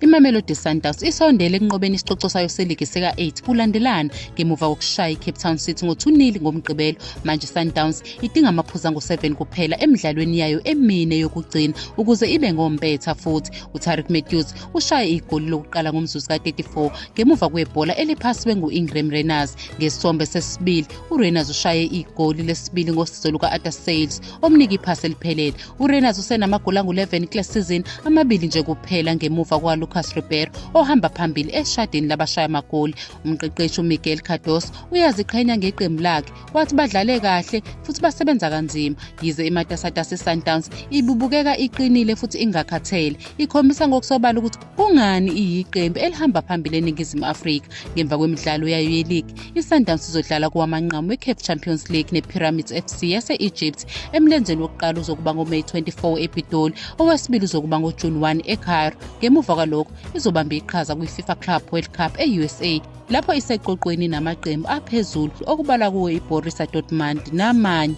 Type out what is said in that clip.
iMamelodi Sundowns isondele ekunqobeni isicoco sayo seligi sika-8 kulandelana ngemuva kokushaya iCape Town City ngo-2-0 ngomgqibelo. Manje Sundowns idinga amaphuzu angu-7 kuphela emidlalweni yayo emine yokugcina ukuze ibe ngompetha futhi. uTariq Mathews ushaye igoli lokuqala ngomzuzu ka-34 ngemuva kwebhola eliphasiwe ngu-Ingram Reyners. Ngesithombe sesibili, uReyners ushaye igoli lesibili ngosizo luka-Arthur Sales omnika iphasi eliphelele. uReyners usenamagoli angu-11 kule season, amabili nje kuphela ngemuva kwaLucas Ribeiro ohamba phambili eshadini labashaya amagoli. Umqeqeshi uMiguel Cardoso uyaziqhenya ngeqembu lakhe, wathi badlale kahle futhi basebenza kanzima. Yize iMatasatasa Sundowns ibubukeka iqinile futhi ingakhathele, ikhombisa ngokusobala ukuthi kungani iyiqembu elihamba phambili eNingizimu Afrika. Ngemva kwemidlalo yayo yeligi, iSundowns izodlala kowamanqamu weCAF Champions League nePyramids FC yase-Egypt. Emlenzeni wokuqala uzokuba ngoMeyi 24 ePitoli, owesibili uzokuba ngoJuni 1 eCairo. Ngemuva kwalokho izobamba iqhaza kwiFIFA Club World Cup e-USA, lapho iseqoqweni namaqembu aphezulu okubalwa kuwo iBorussia Dortmund namanye.